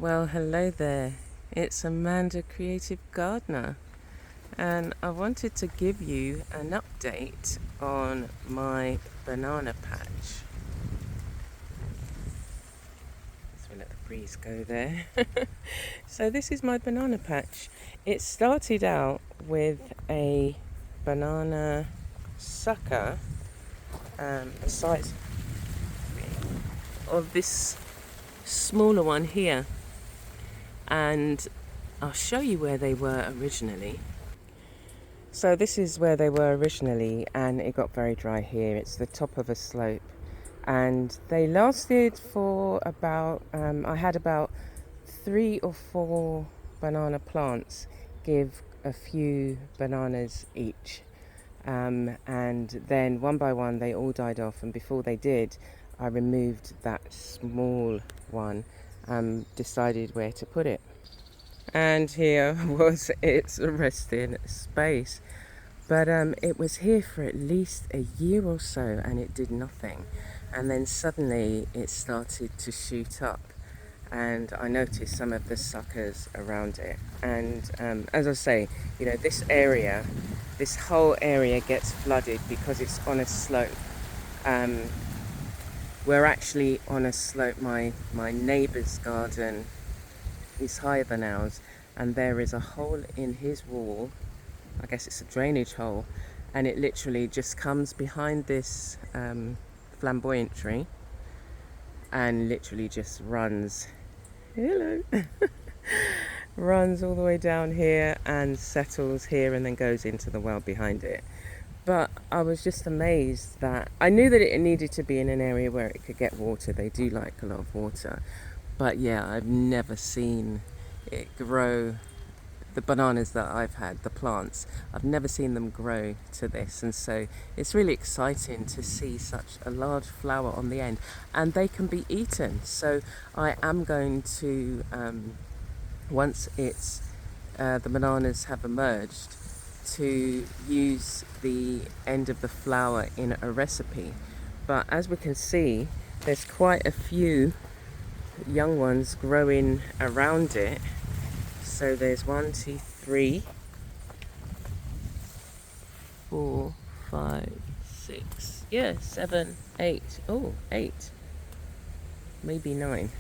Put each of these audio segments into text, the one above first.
Well, hello there. It's Amanda, Creative Gardener, and I wanted to give you an update on my banana patch. So we let the breeze go there. So this is my banana patch. It started out with a banana sucker, the size of this smaller one here, and I'll show you where they were originally. So this is where they were originally, and it got very dry here. It's the top of a slope, and they lasted for about I had about 3 or 4 banana plants give a few bananas each, and then one by one they all died off, and before they did, I removed that small one, decided where to put it. And here was its resting space. But it was here for at least a year or so, and it did nothing. And then suddenly it started to shoot up, and I noticed some of the suckers around it. And as I say, this area, this whole area gets flooded because it's on a slope. We're actually on a slope. My neighbour's garden is higher than ours, and there is a hole in his wall. I guess it's a drainage hole, and it literally just comes behind this flamboyant tree and literally just runs runs all the way down here and settles here and then goes into the well behind it. But I was just amazed that I knew that it needed to be in an area where it could get water. They do like a lot of water. But yeah, I've never seen it grow. The bananas that I've had, the plants, I've never seen them grow to this, and so it's really exciting to see such a large flower on the end, and they can be eaten. So I am going to, once the bananas have emerged, to use the end of the flower in a recipe. But as we can see, there's quite a few young ones growing around it. So there's 1, 2, 3, 4, 5, 6, 7, 8. Oh, 8, maybe 9.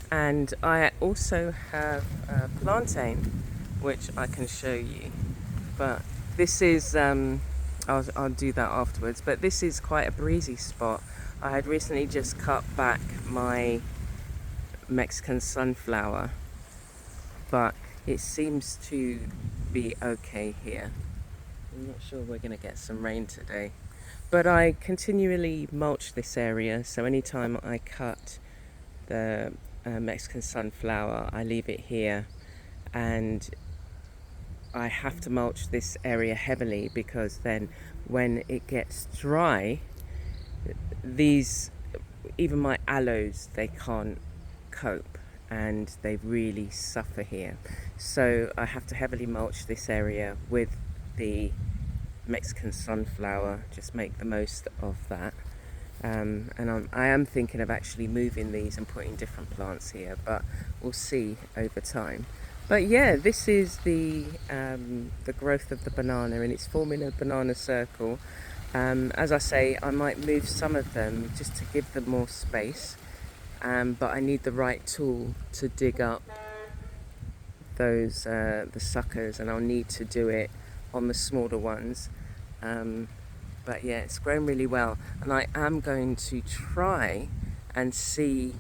And I also have a plantain, which I can show you. But this is, I'll do that afterwards. But this is quite a breezy spot. I had recently just cut back my Mexican sunflower, but it seems to be okay here. I'm not sure we're going to get some rain today, but I continually mulch this area, so anytime I cut the Mexican sunflower, I leave it here, and I have to mulch this area heavily because then when it gets dry, even my aloes, they can't cope, and they really suffer here. So I have to heavily mulch this area with the Mexican sunflower, just make the most of that. And I am thinking of actually moving these and putting different plants here, but we'll see over time. But yeah, this is the growth of the banana, and it's forming a banana circle. As I say, I might move some of them just to give them more space. But I need the right tool to dig up those the suckers, and I'll need to do it on the smaller ones. But yeah, it's grown really well, and I am going to try and see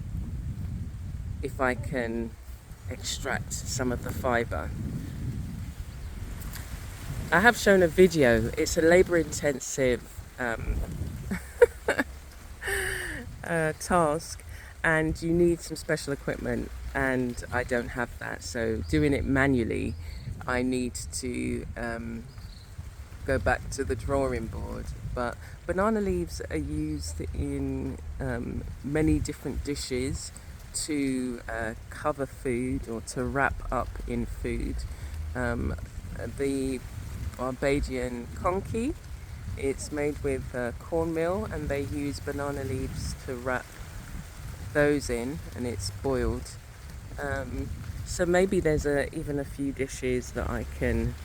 if I can extract some of the fibre. I have shown a video. It's a labour-intensive task, and you need some special equipment, and I don't have that. So doing it manually, I need to go back to the drawing board. But banana leaves are used in many different dishes to cover food or to wrap up in food. The Barbadian conky, it's made with cornmeal, and they use banana leaves to wrap those in and it's boiled. So maybe there's even a few dishes that I can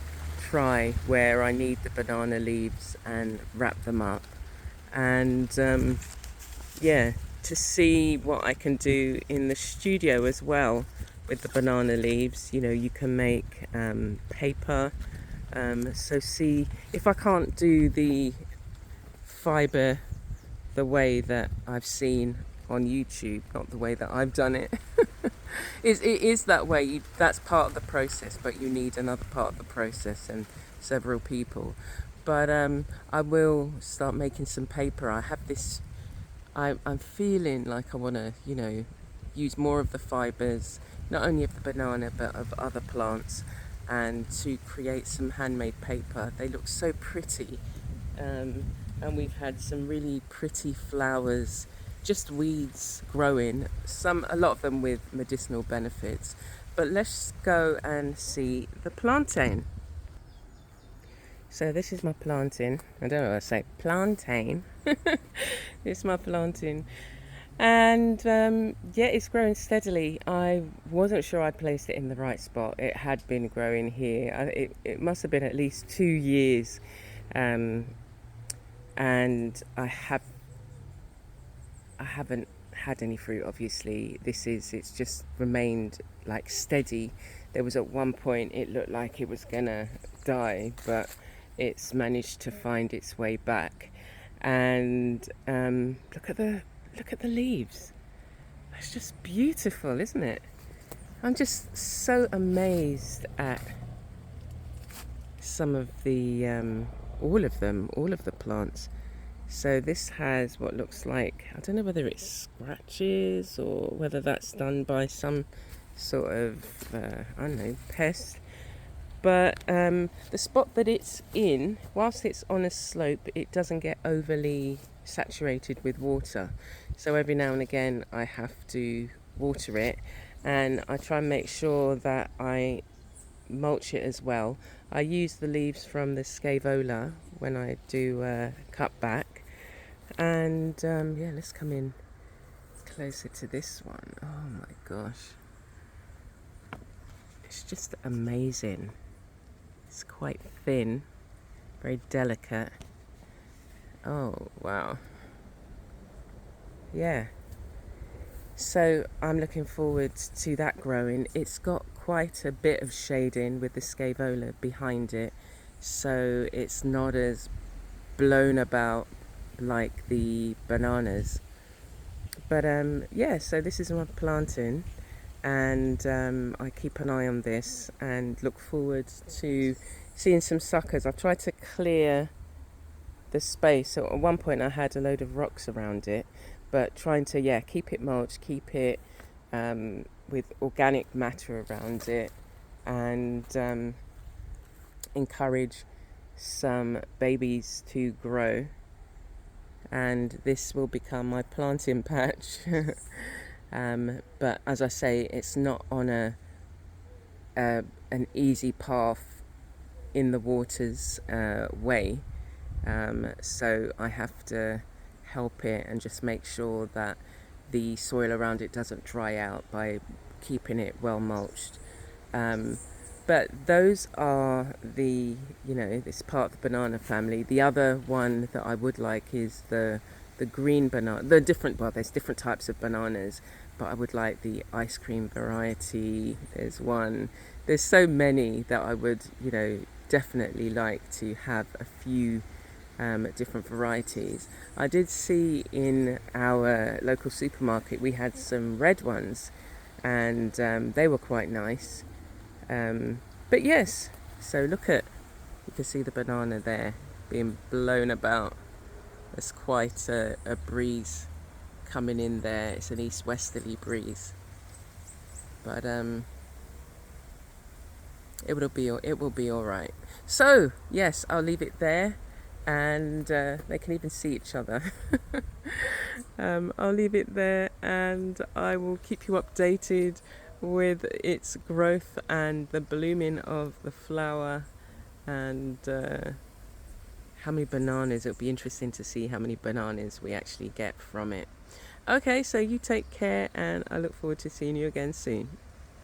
try where I need the banana leaves and wrap them up. And yeah, to see what I can do in the studio as well with the banana leaves. You know, you can make paper. So see if I can't do the fibre the way that I've seen on YouTube, not the way that I've done it. It is that way. That's part of the process, but you need another part of the process and several people. But I will start making some paper. I have this. I'm feeling like I want to, use more of the fibres, not only of the banana but of other plants, and to create some handmade paper. They look so pretty, and we've had some really pretty flowers, just weeds growing. A lot of them with medicinal benefits. But let's go and see the plantain. So this is my plantain. I don't know what I say. Plantain. This is my plantain. And yeah, it's growing steadily. I wasn't sure I'd placed it in the right spot. It had been growing here. It must have been at least 2 years. And I haven't had any fruit, obviously. It's just remained like steady. There was at one point it looked like it was gonna die, but it's managed to find its way back. And look at the leaves. It's just beautiful, isn't it? I'm just so amazed at some of the all of the plants. So this has what looks like, I don't know whether it's scratches or whether that's done by some sort of I don't know, pest. But the spot that it's in, whilst it's on a slope, it doesn't get overly saturated with water. So every now and again I have to water it, and I try and make sure that I mulch it as well. I use the leaves from the scaevola when I do cut back. And yeah, let's come in closer to this one. Oh my gosh. It's just amazing. It's quite thin, very delicate. Oh, wow. Yeah. So I'm looking forward to that growing. It's got quite a bit of shading with the scaevola behind it, so it's not as blown about like the bananas. But yeah, so this is my plantain, and I keep an eye on this and look forward to seeing some suckers. I've tried to clear the space. So at one point I had a load of rocks around it, but trying to keep it mulched, keep it with organic matter around it, and encourage some babies to grow. And this will become my planting patch. But as I say, it's not on an easy path in the waters way. So I have to help it and just make sure that the soil around it doesn't dry out by keeping it well mulched. But those are this part of the banana family. The other one that I would like is the green banana. There's different types of bananas, but I would like the ice cream variety. There's so many that I would, definitely like to have a few different varieties. I did see in our local supermarket we had some red ones, and they were quite nice. But yes, so you can see the banana there being blown about. There's quite a breeze coming in there. It's an east-westerly breeze, but it will be all right. So yes, I'll leave it there, and they can even see each other. I'll leave it there, and I will keep you updated with its growth and the blooming of the flower, and how many bananas. It'll be interesting to see how many bananas we actually get from it. Okay, so you take care, and I look forward to seeing you again soon.